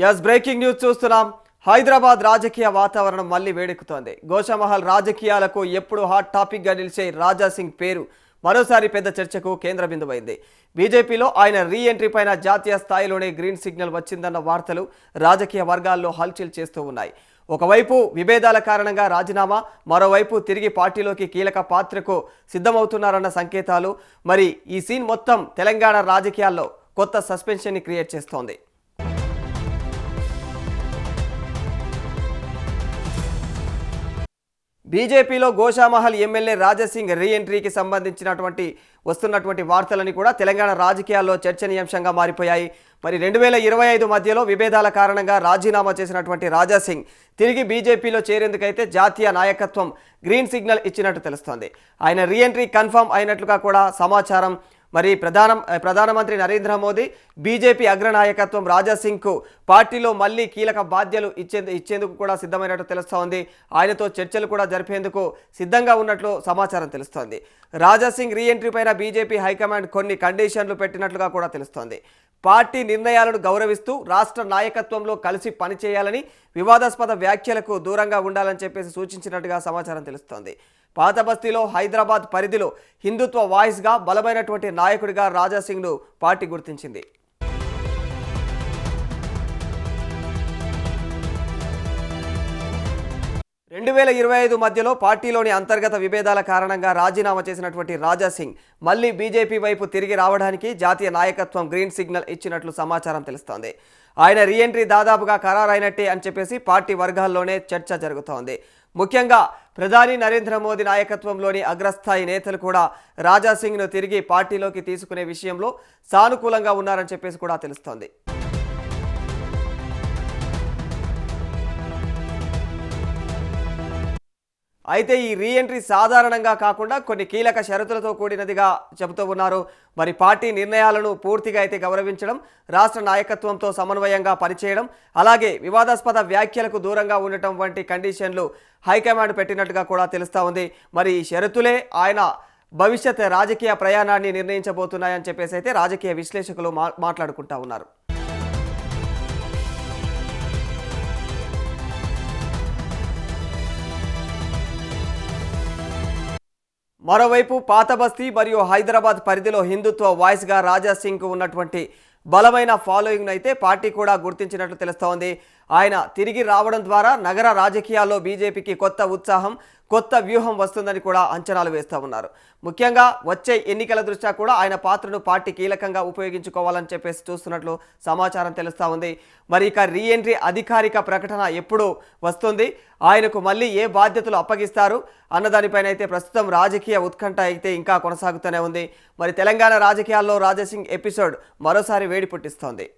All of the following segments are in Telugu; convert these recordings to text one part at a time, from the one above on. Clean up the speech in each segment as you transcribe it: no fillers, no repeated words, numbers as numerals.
యస్ బ్రేకింగ్ న్యూస్ చూస్తున్నాం. హైదరాబాద్ రాజకీయ వాతావరణం మళ్లీ వేడెక్కుతోంది. గోషామహల్ రాజకీయాలకు ఎప్పుడు హాట్ టాపిక్ గా నిలిచే రాజా సింగ్ పేరు మరోసారి పెద్ద చర్చకు కేంద్ర బిందువైంది. బీజేపీలో ఆయన రీ ఎంట్రీ పైన జాతీయ స్థాయిలోనే గ్రీన్ సిగ్నల్ వచ్చిందన్న వార్తలు రాజకీయ వర్గాల్లో హల్చల్ చేస్తూ ఉన్నాయి. ఒకవైపు విభేదాల కారణంగా రాజీనామా, మరోవైపు తిరిగి పార్టీలోకి కీలక పాత్రకు సిద్ధమవుతున్నారన్న సంకేతాలు. మరి ఈ సీన్ మొత్తం తెలంగాణ రాజకీయాల్లో కొత్త సస్పెన్షన్ ని క్రియేట్ చేస్తోంది. బీజేపీలో గోషామహల్ ఎమ్మెల్యే రాజాసింగ్ రీ ఎంట్రీకి సంబంధించినటువంటి వస్తున్నటువంటి వార్తలని కూడా తెలంగాణ రాజకీయాల్లో చర్చనీయాంశంగా మారిపోయాయి. మరి 2025 మధ్యలో విభేదాల కారణంగా రాజీనామా చేసినటువంటి రాజాసింగ్ తిరిగి బీజేపీలో చేరేందుకైతే జాతీయ నాయకత్వం గ్రీన్ సిగ్నల్ ఇచ్చినట్టు తెలుస్తోంది. ఆయన రీ ఎంట్రీ కన్ఫర్మ్ అయినట్లుగా కూడా సమాచారం. మరి ప్రధానమంత్రి నరేంద్ర మోదీ, బీజేపీ అగ్రనాయకత్వం రాజాసింగ్కు పార్టీలో మళ్ళీ కీలక బాధ్యతలు ఇచ్చేందుకు కూడా సిద్ధమైనట్టు తెలుస్తోంది. ఆయనతో చర్చలు కూడా జరిపేందుకు సిద్ధంగా ఉన్నట్లు సమాచారం తెలుస్తోంది. రాజాసింగ్ రీ ఎంట్రీ పైన బీజేపీ హైకమాండ్ కొన్ని కండిషన్లు పెట్టినట్లుగా కూడా తెలుస్తోంది. పార్టీ నిర్ణయాలను గౌరవిస్తూ రాష్ట్ర నాయకత్వంలో కలిసి పనిచేయాలని, వివాదాస్పద వ్యాఖ్యలకు దూరంగా ఉండాలని చెప్పేసి సూచించినట్టుగా సమాచారం తెలుస్తోంది. పాత బస్తీలో హైదరాబాద్ పరిధిలో హిందుత్వ వాయిస్గా బలమైనటువంటి నాయకుడిగా రాజాసింగ్ను పార్టీ గుర్తించింది. రెండు 2025 మధ్యలో పార్టీలోని అంతర్గత విభేదాల కారణంగా రాజీనామా చేసినటువంటి రాజాసింగ్ మళ్ళీ బీజేపీ వైపు తిరిగి రావడానికి జాతీయ నాయకత్వం గ్రీన్ సిగ్నల్ ఇచ్చినట్లు సమాచారం తెలుస్తోంది. ఆయన రీఎంట్రీ దాదాపుగా ఖరారైనట్టే అని చెప్పేసి పార్టీ వర్గాల్లోనే చర్చ జరుగుతోంది. ముఖ్యంగా ప్రధాని నరేంద్ర మోదీ నాయకత్వంలోని అగ్రస్థాయి నేతలు కూడా రాజాసింగ్ను తిరిగి పార్టీలోకి తీసుకునే విషయంలో సానుకూలంగా ఉన్నారని చెప్పేసి కూడా తెలుస్తోంది. అయితే ఈ రీఎంట్రీ సాధారణంగా కాకుండా కొన్ని కీలక షరతులతో కూడినదిగా చెబుతూ ఉన్నారు. మరి పార్టీ నిర్ణయాలను పూర్తిగా అయితే గౌరవించడం, రాష్ట్ర నాయకత్వంతో సమన్వయంగా పనిచేయడం, అలాగే వివాదాస్పద వ్యాఖ్యలకు దూరంగా ఉండటం వంటి కండిషన్లు హైకమాండ్ పెట్టినట్టుగా కూడా తెలుస్తూ ఉంది. మరి ఈ షరతులే ఆయన భవిష్యత్ రాజకీయ ప్రయాణాన్ని నిర్ణయించబోతున్నాయని చెప్పేసి అయితే రాజకీయ విశ్లేషకులు మాట్లాడుకుంటా ఉన్నారు. మరోవైపు పాత బస్తీ మరియు హైదరాబాద్ పరిధిలో హిందుత్వ వాయిస్గా రాజాసింగ్కు ఉన్నటువంటి బలమైన ఫాలోయింగ్ను అయితే పార్టీ కూడా గుర్తించినట్లు తెలుస్తోంది. ఆయన తిరిగి రావడం ద్వారా నగర రాజకీయాల్లో బీజేపీకి కొత్త ఉత్సాహం, కొత్త వ్యూహం వస్తుందని కూడా అంచనాలు వేస్తూ ఉన్నారు. ముఖ్యంగా వచ్చే ఎన్నికల దృష్ట్యా కూడా ఆయన పాత్రను పార్టీ కీలకంగా ఉపయోగించుకోవాలని చెప్పేసి చూస్తున్నట్లు సమాచారం తెలుస్తూ ఉంది. మరి ఇక రీఎంట్రీ అధికారిక ప్రకటన ఎప్పుడు వస్తుంది, ఆయనకు మళ్ళీ ఏ బాధ్యతలు అప్పగిస్తారు అన్నదానిపైన అయితే ప్రస్తుతం రాజకీయ ఉత్కంఠ అయితే ఇంకా కొనసాగుతూనే ఉంది. మరి తెలంగాణ రాజకీయాల్లో రాజాసింగ్ ఎపిసోడ్ మరోసారి వేడి పుట్టిస్తోంది.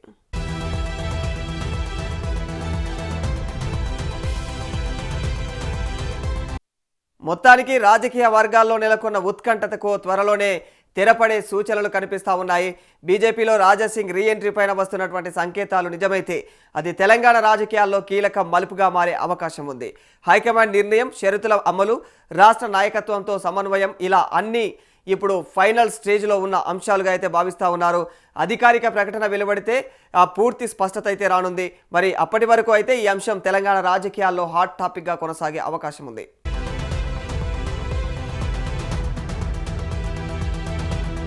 మొత్తానికి రాజకీయ వర్గాల్లో నెలకొన్న ఉత్కంఠతకు త్వరలోనే తెరపడే సూచనలు కనిపిస్తూ ఉన్నాయి. బీజేపీలో రాజాసింగ్ రీఎంట్రీ పైన వస్తున్నటువంటి సంకేతాలు నిజమైతే అది తెలంగాణ రాజకీయాల్లో కీలక మలుపుగా మారే అవకాశం ఉంది. హైకమాండ్ నిర్ణయం, షరతుల అమలు, రాష్ట్ర నాయకత్వంతో సమన్వయం, ఇలా అన్నీ ఇప్పుడు ఫైనల్ స్టేజ్లో ఉన్న అంశాలుగా అయితే భావిస్తూ ఉన్నారు. అధికారిక ప్రకటన వెలువడితే ఆ పూర్తి స్పష్టత అయితే రానుంది. మరి అప్పటి వరకు అయితే ఈ అంశం తెలంగాణ రాజకీయాల్లో హాట్ టాపిక్గా కొనసాగే అవకాశం ఉంది.